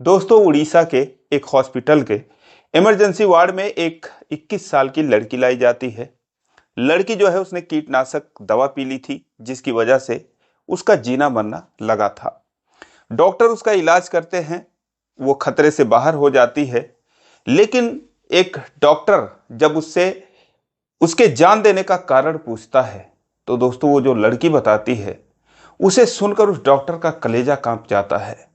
दोस्तों, उड़ीसा के एक हॉस्पिटल के इमरजेंसी वार्ड में एक 21 साल की लड़की लाई जाती है। लड़की जो है उसने कीटनाशक दवा पी ली थी, जिसकी वजह से उसका जीना मरना लगा था। डॉक्टर उसका इलाज करते हैं, वो खतरे से बाहर हो जाती है। लेकिन एक डॉक्टर जब उससे उसके जान देने का कारण पूछता है, तो दोस्तों वो जो लड़की बताती है, उसे सुनकर उस डॉक्टर का कलेजा कांप जाता है।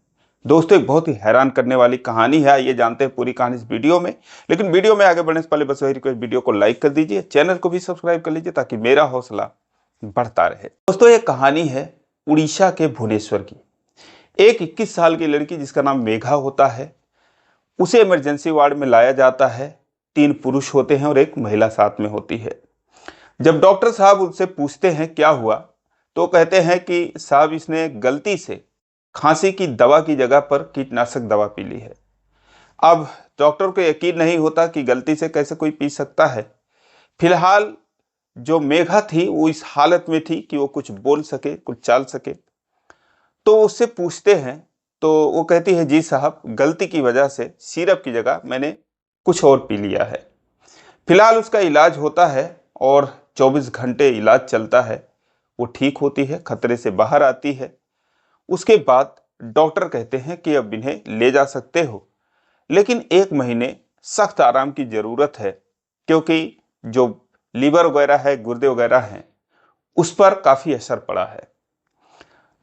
दोस्तों, एक बहुत ही हैरान करने वाली कहानी है। आइए जानते हैं पूरी कहानी इस वीडियो में। लेकिन वीडियो में आगे बढ़ने से पहले बस वही रिक्वेस्ट, वीडियो को लाइक कर दीजिए, चैनल को भी सब्सक्राइब कर लीजिए ताकि मेरा हौसला बढ़ता रहे। दोस्तों, ये कहानी है उड़ीसा के भुवनेश्वर की। एक 21 साल की लड़की जिसका नाम मेघा होता है, उसे इमरजेंसी वार्ड में लाया जाता है। 3 पुरुष होते हैं और एक महिला साथ में होती है। जब डॉक्टर साहब उनसे पूछते हैं क्या हुआ, तो कहते हैं कि साहब इसने गलती से खांसी की दवा की जगह पर कीटनाशक दवा पी ली है। अब डॉक्टर को यकीन नहीं होता कि गलती से कैसे कोई पी सकता है। फिलहाल जो मेघा थी वो इस हालत में थी कि वो कुछ बोल सके, कुछ चाल सके। तो उससे पूछते हैं तो वो कहती है, जी साहब, गलती की वजह से सिरप की जगह मैंने कुछ और पी लिया है। फिलहाल उसका इलाज होता है और 24 घंटे इलाज चलता है। वो ठीक होती है, खतरे से बाहर आती है। उसके बाद डॉक्टर कहते हैं कि अब इन्हें ले जा सकते हो, लेकिन 1 महीने सख्त आराम की ज़रूरत है, क्योंकि जो लीवर वगैरह है, गुर्दे वगैरह हैं, उस पर काफ़ी असर पड़ा है।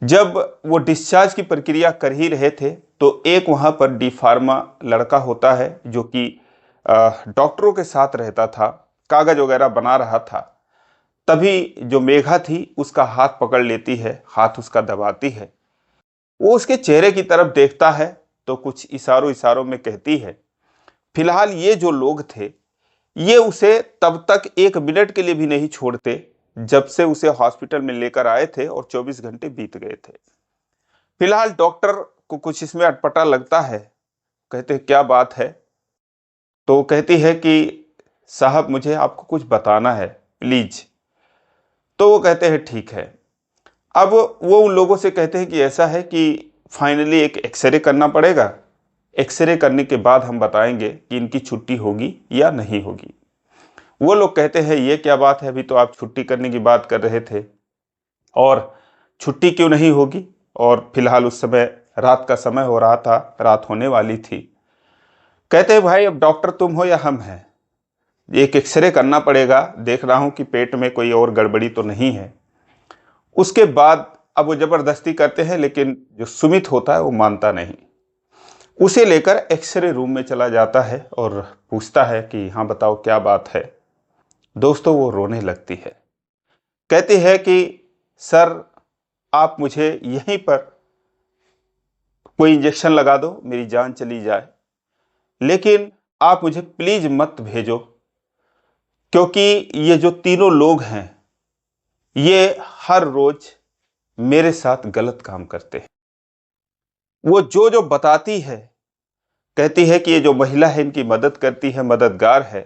जब वो डिस्चार्ज की प्रक्रिया कर ही रहे थे, तो एक वहाँ पर डी फार्मा लड़का होता है जो कि डॉक्टरों के साथ रहता था, कागज़ वगैरह बना रहा था। तभी जो मेघा थी उसका हाथ पकड़ लेती है, हाथ उसका दबाती है। वो उसके चेहरे की तरफ देखता है तो कुछ इशारों इशारों में कहती है। फिलहाल ये जो लोग थे, ये उसे तब तक 1 मिनट के लिए भी नहीं छोड़ते जब से उसे हॉस्पिटल में लेकर आए थे और 24 घंटे बीत गए थे। फिलहाल डॉक्टर को कुछ इसमें अटपटा लगता है। कहते हैं क्या बात है? तो कहती है कि साहब, मुझे आपको कुछ बताना है, प्लीज। तो वो कहते हैं ठीक है। अब वो उन लोगों से कहते हैं कि ऐसा है कि फाइनली एक एक्सरे करना पड़ेगा। एक्सरे करने के बाद हम बताएंगे कि इनकी छुट्टी होगी या नहीं होगी। वो लोग कहते हैं ये क्या बात है, अभी तो आप छुट्टी करने की बात कर रहे थे, और छुट्टी क्यों नहीं होगी? और फिलहाल उस समय रात का समय हो रहा था, रात होने वाली थी। कहते हैं भाई, अब डॉक्टर तुम हो या हम हैं, एक एक्सरे करना पड़ेगा, देख रहा हूँ कि पेट में कोई और गड़बड़ी तो नहीं है। उसके बाद अब वो जबरदस्ती करते हैं, लेकिन जो सुमित होता है वो मानता नहीं। उसे लेकर एक्सरे रूम में चला जाता है और पूछता है कि हाँ बताओ क्या बात है। दोस्तों, वो रोने लगती है। कहती है कि सर, आप मुझे यहीं पर कोई इंजेक्शन लगा दो, मेरी जान चली जाए, लेकिन आप मुझे प्लीज मत भेजो, क्योंकि ये जो तीनों लोग हैं, ये हर रोज मेरे साथ गलत काम करते हैं। वो जो जो बताती है, कहती है कि ये जो महिला है इनकी मदद करती है, मददगार है।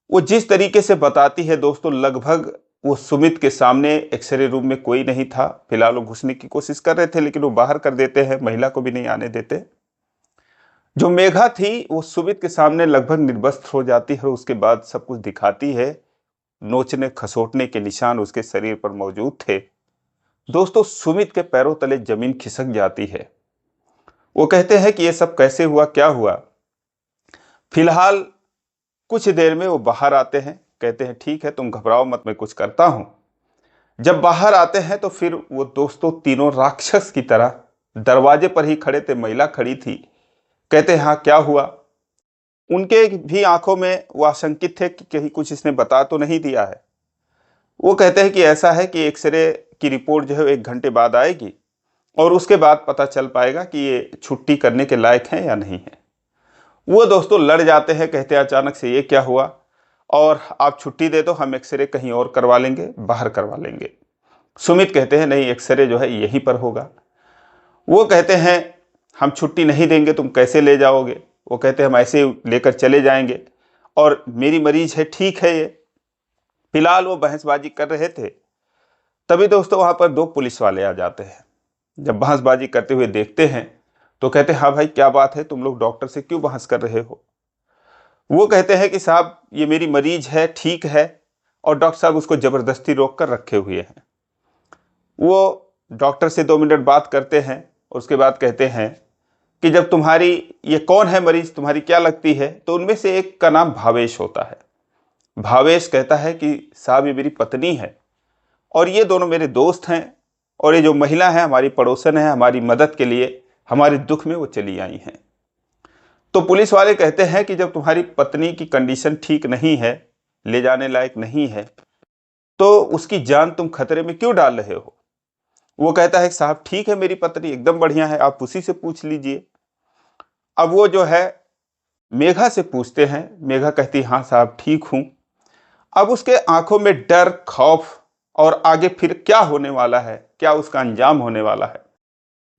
वो जिस तरीके से बताती है दोस्तों, लगभग वो सुमित के सामने एक्सरे रूम में कोई नहीं था। फिलहाल वो घुसने की कोशिश कर रहे थे, लेकिन वो बाहर कर देते हैं, महिला को भी नहीं आने देते। जो मेघा थी वो सुमित के सामने लगभग निर्वस्त्र हो जाती है और उसके बाद सब कुछ दिखाती है। नोचने खसोटने के निशान उसके शरीर पर मौजूद थे। दोस्तों, सुमित के पैरों तले जमीन खिसक जाती है। वो कहते हैं कि ये सब कैसे हुआ, क्या हुआ? फिलहाल कुछ देर में वो बाहर आते हैं। कहते हैं ठीक है, तुम घबराओ मत, मैं कुछ करता हूं। जब बाहर आते हैं तो फिर वो दोस्तों तीनों राक्षस की तरह दरवाजे पर ही खड़े थे, महिला खड़ी थी। कहते हैं हाँ क्या हुआ? उनके भी आंखों में वो आशंकित थे कि कहीं कुछ इसने बता तो नहीं दिया है। वो कहते हैं कि ऐसा है कि एक्सरे की रिपोर्ट जो है 1 घंटे बाद आएगी, और उसके बाद पता चल पाएगा कि ये छुट्टी करने के लायक हैं या नहीं है। वो दोस्तों लड़ जाते हैं। कहते हैं अचानक से ये क्या हुआ, और आप छुट्टी दे दो, हम एक्सरे कहीं और करवा लेंगे, बाहर करवा लेंगे। सुमित कहते हैं नहीं, एक्सरे जो है यहीं पर होगा। वो कहते हैं हम छुट्टी नहीं देंगे, तुम कैसे ले जाओगे? वो कहते हैं हम ऐसे लेकर चले जाएंगे, और मेरी मरीज है, ठीक है ये। फिलहाल वो बहसबाजी कर रहे थे, तभी दोस्तों वहां पर 2 पुलिस वाले आ जाते हैं। जब बहसबाजी करते हुए देखते हैं तो कहते हैं हाँ भाई क्या बात है, तुम लोग डॉक्टर से क्यों बहस कर रहे हो। वो कहते हैं कि साहब ये मेरी मरीज है, ठीक है, और डॉक्टर साहब उसको जबरदस्ती रोक कर रखे हुए हैं। वो डॉक्टर से 2 मिनट बात करते हैं और उसके बाद कहते हैं कि जब तुम्हारी, ये कौन है मरीज, तुम्हारी क्या लगती है, तो उनमें से एक का नाम भावेश होता है। भावेश कहता है कि साहब ये मेरी पत्नी है और ये दोनों मेरे दोस्त हैं, और ये जो महिला है हमारी पड़ोसन है, हमारी मदद के लिए, हमारे दुख में वो चली आई हैं। तो पुलिस वाले कहते हैं कि जब तुम्हारी पत्नी की कंडीशन ठीक नहीं है, ले जाने लायक नहीं है, तो उसकी जान तुम खतरे में क्यों डाल रहे हो। वो कहता है साहब ठीक है, मेरी पत्नी एकदम बढ़िया है, आप उसी से पूछ लीजिए। अब वो जो है मेघा से पूछते हैं, मेघा कहती हाँ साहब ठीक हूं। अब उसके आंखों में डर, खौफ और आगे फिर क्या होने वाला है, क्या उसका अंजाम होने वाला है,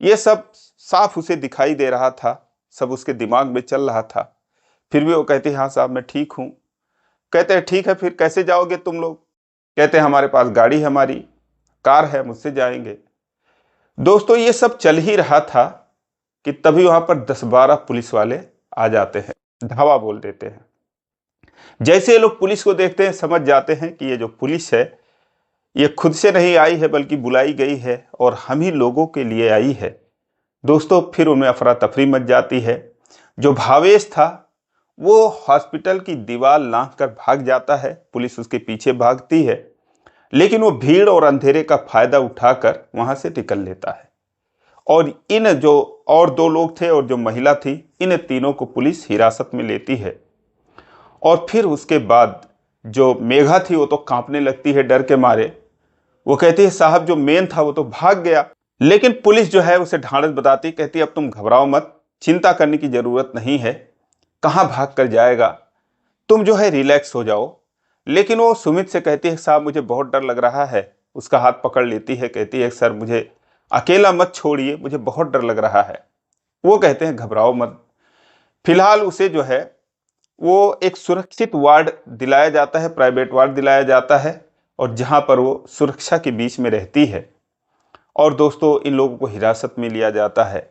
ये सब साफ उसे दिखाई दे रहा था, सब उसके दिमाग में चल रहा था। फिर भी वो कहती हाँ साहब मैं ठीक हूं। कहते हैं ठीक है, फिर कैसे जाओगे तुम लोग। कहते हैं हमारे पास गाड़ी है, हमारी कार है, मुझसे जाएंगे। दोस्तों ये सब चल ही रहा था कि तभी वहां पर 10-12 पुलिस वाले आ जाते हैं, धावा बोल देते हैं। जैसे ये लोग पुलिस को देखते हैं समझ जाते हैं कि ये जो पुलिस है ये खुद से नहीं आई है बल्कि बुलाई गई है और हम ही लोगों के लिए आई है। दोस्तों फिर उनमें अफरा तफरी मच जाती है। जो भावेश था वो हॉस्पिटल की दीवार लांघ कर भाग जाता है, पुलिस उसके पीछे भागती है, लेकिन वो भीड़ और अंधेरे का फायदा उठाकर वहां से निकल लेता है। और इन जो और 2 लोग थे और जो महिला थी, इन तीनों को पुलिस हिरासत में लेती है। और फिर उसके बाद जो मेघा थी वो तो कांपने लगती है डर के मारे। वो कहती है साहब जो मेन था वो तो भाग गया। लेकिन पुलिस जो है उसे ढांढस बताती, कहती अब तुम घबराओ मत, चिंता करने की जरूरत नहीं है, कहाँ भाग कर जाएगा, तुम जो है रिलैक्स हो जाओ। लेकिन वो सुमित से कहती है साहब मुझे बहुत डर लग रहा है। उसका हाथ पकड़ लेती है, कहती है सर मुझे अकेला मत छोड़िए, मुझे बहुत डर लग रहा है। वो कहते हैं घबराओ मत। फिलहाल उसे जो है वो एक सुरक्षित वार्ड दिलाया जाता है, प्राइवेट वार्ड दिलाया जाता है, और जहां पर वो सुरक्षा के बीच में रहती है। और दोस्तों इन लोगों को हिरासत में लिया जाता है।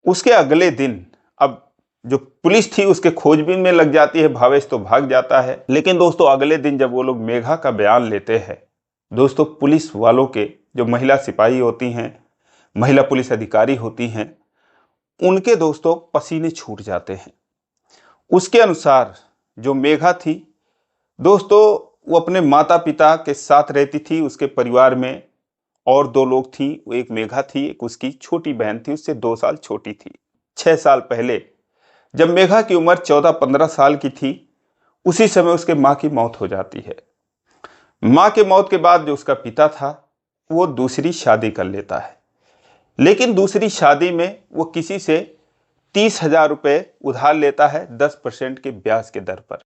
उसके अगले दिन अब जो पुलिस थी उसके खोजबीन में लग जाती है, भावेश तो भाग जाता है। लेकिन दोस्तों अगले दिन जब वो लोग मेघा का बयान लेते हैं, दोस्तों पुलिस वालों के जो महिला सिपाही होती हैं, महिला पुलिस अधिकारी होती हैं, उनके दोस्तों पसीने छूट जाते हैं। उसके अनुसार जो मेघा थी दोस्तों वो अपने माता पिता के साथ रहती थी, उसके परिवार में और 2 लोग थी, वो एक मेघा थी, एक उसकी छोटी बहन थी, उससे 2 साल छोटी थी। 6 साल पहले जब मेघा की उम्र 14-15 साल की थी, उसी समय उसके माँ की मौत हो जाती है। माँ के मौत के बाद जो उसका पिता था वो दूसरी शादी कर लेता है, लेकिन दूसरी शादी में वो किसी से 30,000 रुपए उधार लेता है 10% के ब्याज के दर पर।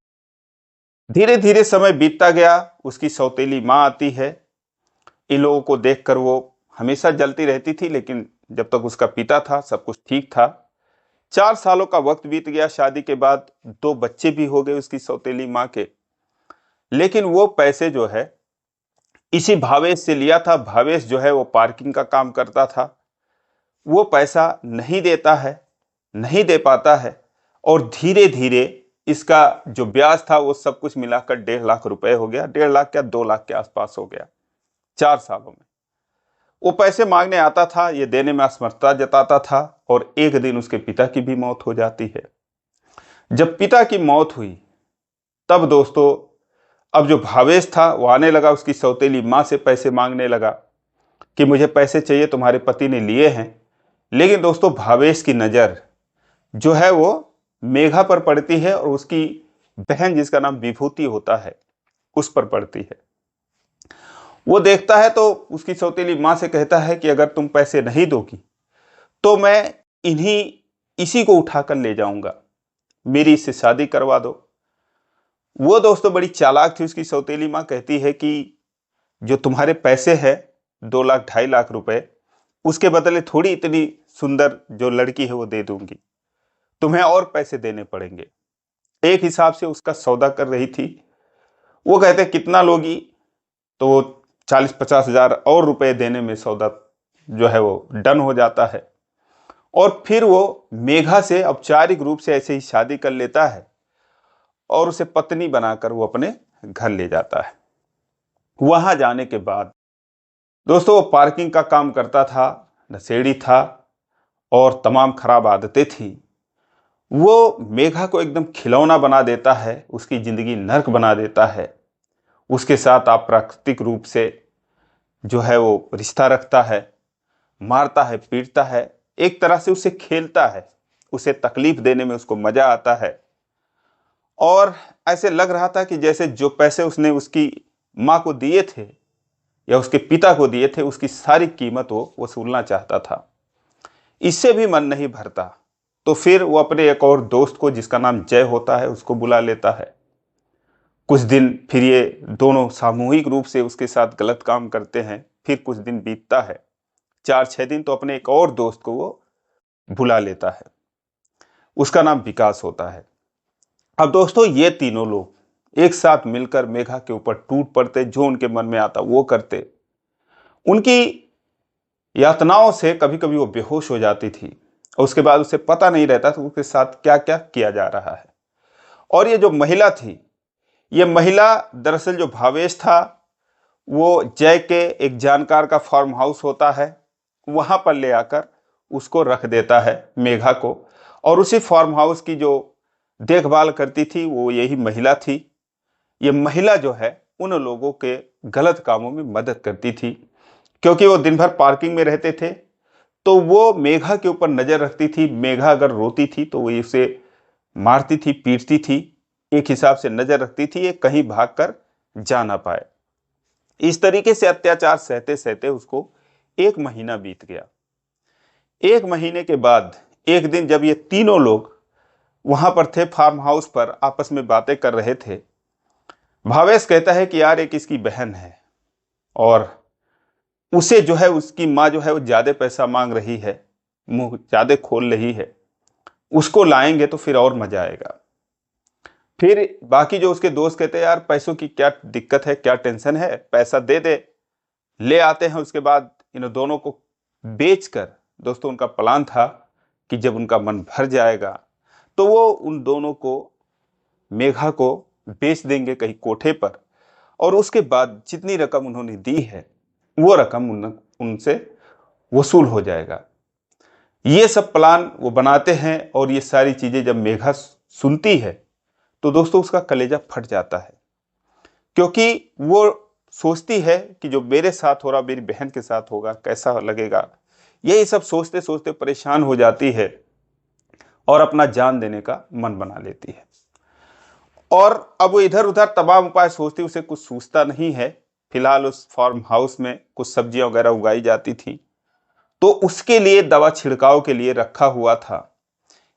धीरे धीरे समय बीतता गया, उसकी सौतेली माँ आती है। इन लोगों को देखकर वो हमेशा जलती रहती थी, लेकिन जब तक उसका पिता था सब कुछ ठीक था। 4 सालों का वक्त बीत गया, शादी के बाद 2 बच्चे भी हो गए उसकी सौतेली माँ के। लेकिन वो पैसे जो है इसी भावेश से लिया था। भावेश जो है वो पार्किंग का काम करता था, वो पैसा नहीं देता है, नहीं दे पाता है, और धीरे धीरे इसका जो ब्याज था वो सब कुछ मिलाकर 1.5 लाख रुपए हो गया। 1.5 लाख क्या 2 लाख के आसपास हो गया 4 सालों में। वो पैसे मांगने आता था, ये देने में असमर्थता जताता था, और एक दिन उसके पिता की भी मौत हो जाती है। जब पिता की मौत हुई तब दोस्तों अब जो भावेश था वो आने लगा, उसकी सौतेली माँ से पैसे मांगने लगा कि मुझे पैसे चाहिए, तुम्हारे पति ने लिए हैं। लेकिन दोस्तों भावेश की नज़र जो है वो मेघा पर पड़ती है और उसकी बहन जिसका नाम विभूति होता है उस पर पड़ती है। वो देखता है तो उसकी सौतेली माँ से कहता है कि अगर तुम पैसे नहीं दोगी तो मैं इसी को उठाकर ले जाऊंगा, मेरी इससे शादी करवा दो। वो दोस्तों बड़ी चालाक थी उसकी सौतेली माँ, कहती है कि जो तुम्हारे पैसे है 2 लाख 2.5 लाख रुपए, उसके बदले थोड़ी इतनी सुंदर जो लड़की है वो दे दूंगी, तुम्हें और पैसे देने पड़ेंगे। एक हिसाब से उसका सौदा कर रही थी। वो कहते कितना लोगी, तो वो 40-50 हजार और रुपए देने में सौदा जो है वो डन हो जाता है। और फिर वो मेघा से औपचारिक रूप से ऐसे ही शादी कर लेता है और उसे पत्नी बनाकर वो अपने घर ले जाता है। वहां जाने के बाद दोस्तों वो पार्किंग का काम करता था, नशेड़ी था और तमाम खराब आदतें थी। वो मेघा को एकदम खिलौना बना देता है, उसकी जिंदगी नर्क बना देता है। उसके साथ अप्राकृतिक रूप से जो है वो रिश्ता रखता है, मारता है, पीटता है, एक तरह से उसे खेलता है, उसे तकलीफ देने में उसको मजा आता है। और ऐसे लग रहा था कि जैसे जो पैसे उसने उसकी माँ को दिए थे या उसके पिता को दिए थे, उसकी सारी कीमत वो वसूलना चाहता था। इससे भी मन नहीं भरता तो फिर वो अपने एक और दोस्त को, जिसका नाम जय होता है, उसको बुला लेता है। कुछ दिन फिर ये दोनों सामूहिक रूप से उसके साथ गलत काम करते हैं। फिर कुछ दिन बीतता है, 4-6 दिन, तो अपने एक और दोस्त को वो बुला लेता है, उसका नाम विकास होता है। अब दोस्तों ये तीनों लोग एक साथ मिलकर मेघा के ऊपर टूट पड़ते, जो उनके मन में आता वो करते। उनकी यातनाओं से कभी कभी वो बेहोश हो जाती थी और उसके बाद उसे पता नहीं रहता था उसके साथ क्या क्या किया जा रहा है। और ये जो महिला थी, ये महिला दरअसल जो भावेश था, वो जय के एक जानकार का फार्म हाउस होता है, वहां पर ले आकर उसको रख देता है मेघा को। और उसी फार्म हाउस की जो देखभाल करती थी वो यही महिला थी। ये महिला जो है उन लोगों के गलत कामों में मदद करती थी, क्योंकि वो दिन भर पार्किंग में रहते थे। तो वो मेघा के ऊपर नजर रखती थी। मेघा अगर रोती थी तो वो उसे मारती थी, पीटती थी, एक हिसाब से नजर रखती थी ये कहीं भागकर जा ना पाए। इस तरीके से अत्याचार सहते सहते उसको 1 महीना बीत गया। 1 महीने के बाद एक दिन जब ये तीनों लोग वहां पर थे, फार्म हाउस पर आपस में बातें कर रहे थे, भावेश कहता है कि यार एक इसकी बहन है और उसे जो है उसकी माँ जो है वो ज्यादा पैसा मांग रही है, मुंह ज्यादा खोल रही है, उसको लाएंगे तो फिर और मजा आएगा। फिर बाकी जो उसके दोस्त कहते हैं यार पैसों की क्या दिक्कत है, क्या टेंशन है, पैसा दे दे, ले आते हैं। उसके बाद इन दोनों को बेचकर, दोस्तों उनका प्लान था कि जब उनका मन भर जाएगा तो वो उन दोनों को, मेघा को बेच देंगे कहीं कोठे पर, और उसके बाद जितनी रकम उन्होंने दी है वो रकम उनसे वसूल हो जाएगा। ये सब प्लान वो बनाते हैं और ये सारी चीजें जब मेघा सुनती है तो दोस्तों उसका कलेजा फट जाता है, क्योंकि वो सोचती है कि जो मेरे साथ हो रहा मेरी बहन के साथ होगा कैसा लगेगा। यही सब सोचते सोचते परेशान हो जाती है और अपना जान देने का मन बना लेती है। और अब वो इधर उधर तमाम उपाय सोचती, उसे कुछ सूझता नहीं है। फिलहाल उस फार्म हाउस में कुछ सब्जियां वगैरह उगाई जाती थी, तो उसके लिए दवा छिड़काव के लिए रखा हुआ था।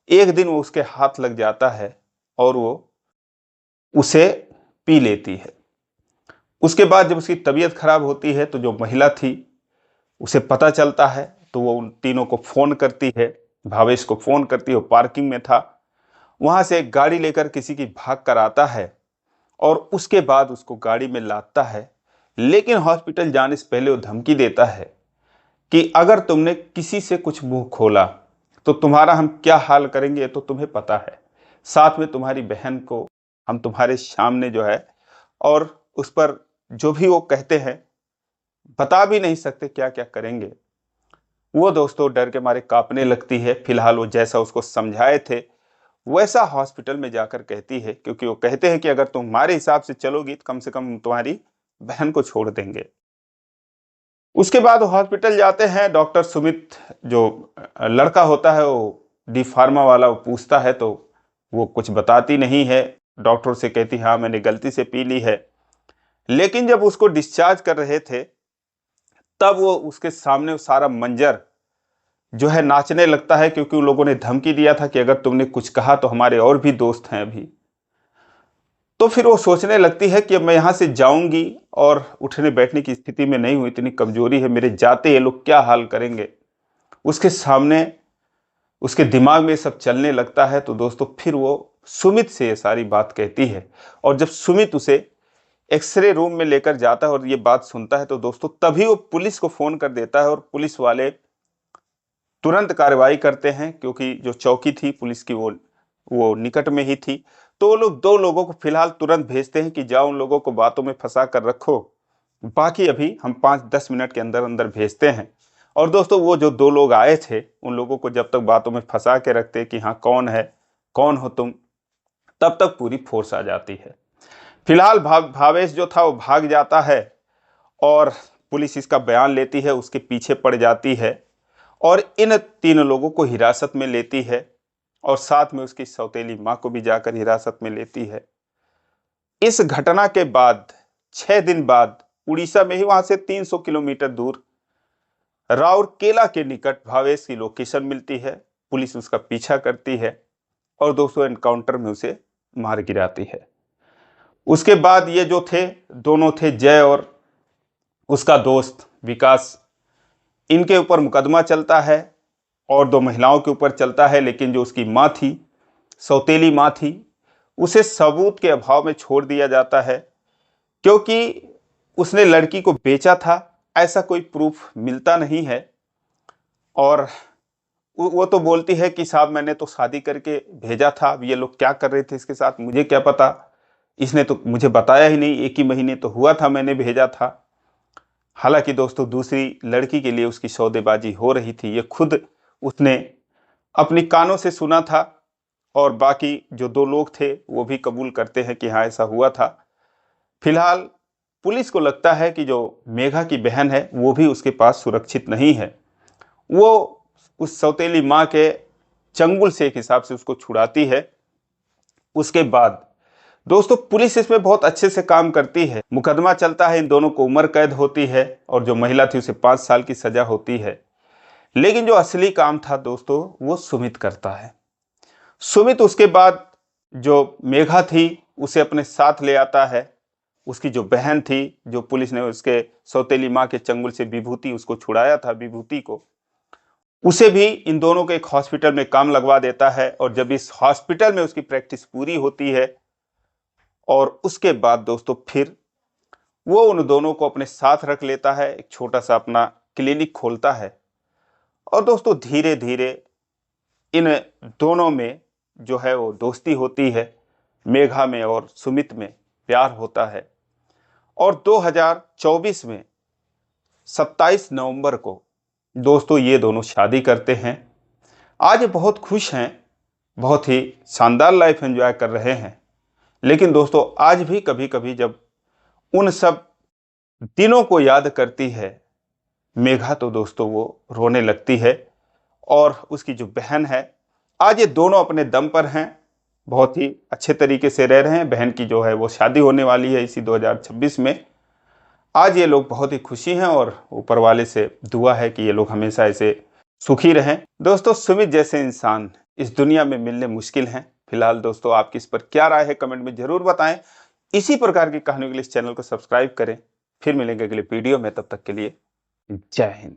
एक दिन वो उसके हाथ लग जाता है और वो उसे पी लेती है। उसके बाद जब उसकी तबीयत खराब होती है तो जो महिला थी उसे पता चलता है, तो वो उन तीनों को फोन करती है, भावेश को फोन करती है। वो पार्किंग में था, वहां से एक गाड़ी लेकर किसी की भाग कर आता है और उसके बाद उसको गाड़ी में लाता है। लेकिन हॉस्पिटल जाने से पहले वो धमकी देता है कि अगर तुमने किसी से कुछ मुंह खोला तो तुम्हारा हम क्या हाल करेंगे ये तो तुम्हें पता है। साथ में तुम्हारी बहन को हम तुम्हारे सामने जो है, और उस पर जो भी वो कहते हैं बता भी नहीं सकते क्या क्या करेंगे। वो दोस्तों डर के मारे कांपने लगती है। फिलहाल वो जैसा उसको समझाए थे वैसा हॉस्पिटल में जाकर कहती है, क्योंकि वो कहते हैं कि अगर तुम हमारे हिसाब से चलोगी तो कम से कम तुम्हारी बहन को छोड़ देंगे। उसके बाद हॉस्पिटल जाते हैं। डॉक्टर सुमित जो लड़का होता है वो डी फार्मा वाला, वो पूछता है तो वो कुछ बताती नहीं है। डॉक्टर से कहती हाँ मैंने गलती से पी ली है। लेकिन जब उसको डिस्चार्ज कर रहे थे तब वो उसके सामने वो सारा मंजर जो है नाचने लगता है, क्योंकि उन लोगों ने धमकी दिया था कि अगर तुमने कुछ कहा तो हमारे और भी दोस्त हैं अभी। तो फिर वो सोचने लगती है कि अब मैं यहाँ से जाऊंगी और उठने बैठने की स्थिति में नहीं हूँ, इतनी कमजोरी है, मेरे जाते ये लोग क्या हाल करेंगे। उसके सामने उसके दिमाग में सब चलने लगता है। तो दोस्तों फिर वो सुमित से ये सारी बात कहती है, और जब सुमित उसे एक्सरे रूम में लेकर जाता है और ये बात सुनता है तो दोस्तों तभी वो पुलिस को फोन कर देता है और पुलिस वाले तुरंत कार्रवाई करते हैं, क्योंकि जो चौकी थी पुलिस की वो निकट में ही थी। तो वो लोग 2 लोगों को फिलहाल तुरंत भेजते हैं कि जाओ उन लोगों को बातों में फंसा कर रखो, बाकी अभी हम 5-10 मिनट के अंदर अंदर भेजते हैं। और दोस्तों वो जो 2 लोग आए थे उन लोगों को जब तक बातों में फंसा के रखते कि हाँ कौन है, कौन हो तुम, तब तक पूरी फोर्स आ जाती है। फिलहाल भावेश जो था वो भाग जाता है और पुलिस इसका बयान लेती है, उसके पीछे पड़ जाती है और इन 3 लोगों को हिरासत में लेती है और साथ में उसकी सौतेली मां को भी जाकर हिरासत में लेती है। इस घटना के बाद 6 दिन बाद उड़ीसा में ही, वहां से 300 किलोमीटर दूर राउरकेला के निकट भावेश की लोकेशन मिलती है। पुलिस उसका पीछा करती है और दोस्तों एनकाउंटर में उसे मार गिराती है। उसके बाद ये जो थे दोनों थे, जय और उसका दोस्त विकास, इनके ऊपर मुकदमा चलता है और 2 महिलाओं के ऊपर चलता है। लेकिन जो उसकी मां थी, सौतेली मां थी, उसे सबूत के अभाव में छोड़ दिया जाता है, क्योंकि उसने लड़की को बेचा था ऐसा कोई प्रूफ मिलता नहीं है। और वो तो बोलती है कि साहब मैंने तो शादी करके भेजा था, अब ये लोग क्या कर रहे थे इसके साथ मुझे क्या पता, इसने तो मुझे बताया ही नहीं, 1 ही महीने तो हुआ था मैंने भेजा था। हालांकि दोस्तों दूसरी लड़की के लिए उसकी सौदेबाजी हो रही थी, ये खुद उसने अपनी कानों से सुना था और बाकी जो 2 लोग थे वो भी कबूल करते हैं कि हाँ ऐसा हुआ था। फिलहाल पुलिस को लगता है कि जो मेघा की बहन है वो भी उसके पास सुरक्षित नहीं है। वो उस सौतेली माँ के चंगुल से एक हिसाब से उसको छुड़ाती है। उसके बाद दोस्तों पुलिस इसमें बहुत अच्छे से काम करती है, मुकदमा चलता है, इन दोनों को उम्र कैद होती है और जो महिला थी उसे 5 साल की सजा होती है। लेकिन जो असली काम था दोस्तों वो सुमित करता है। सुमित उसके बाद जो मेघा थी उसे अपने साथ ले आता है। उसकी जो बहन थी, जो पुलिस ने उसके सौतेली माँ के चंगुल से विभूति उसको छुड़ाया था, विभूति को, उसे भी इन दोनों के एक हॉस्पिटल में काम लगवा देता है। और जब इस हॉस्पिटल में उसकी प्रैक्टिस पूरी होती है और उसके बाद दोस्तों फिर वो उन दोनों को अपने साथ रख लेता है, एक छोटा सा अपना क्लिनिक खोलता है। और दोस्तों धीरे धीरे इन दोनों में जो है वो दोस्ती होती है, मेघा में और सुमित में प्यार होता है। और 2024 में 27 नवंबर को दोस्तों ये दोनों शादी करते हैं। आज ये बहुत खुश हैं, बहुत ही शानदार लाइफ एंजॉय कर रहे हैं। लेकिन दोस्तों आज भी कभी कभी जब उन सब दिनों को याद करती है मेघा, तो दोस्तों वो रोने लगती है। और उसकी जो बहन है, आज ये दोनों अपने दम पर हैं, बहुत ही अच्छे तरीके से रह रहे हैं। बहन की जो है वो शादी होने वाली है इसी 2026 में। आज ये लोग बहुत ही खुशी हैं और ऊपर वाले से दुआ है कि ये लोग हमेशा ऐसे सुखी रहें। दोस्तों सुमित जैसे इंसान इस दुनिया में मिलने मुश्किल हैं। फिलहाल दोस्तों आपकी इस पर क्या राय है कमेंट में जरूर बताएं। इसी प्रकार की कहानियों के लिए इस चैनल को सब्सक्राइब करें। फिर मिलेंगे अगले वीडियो में, तब तक के लिए जय हिंद।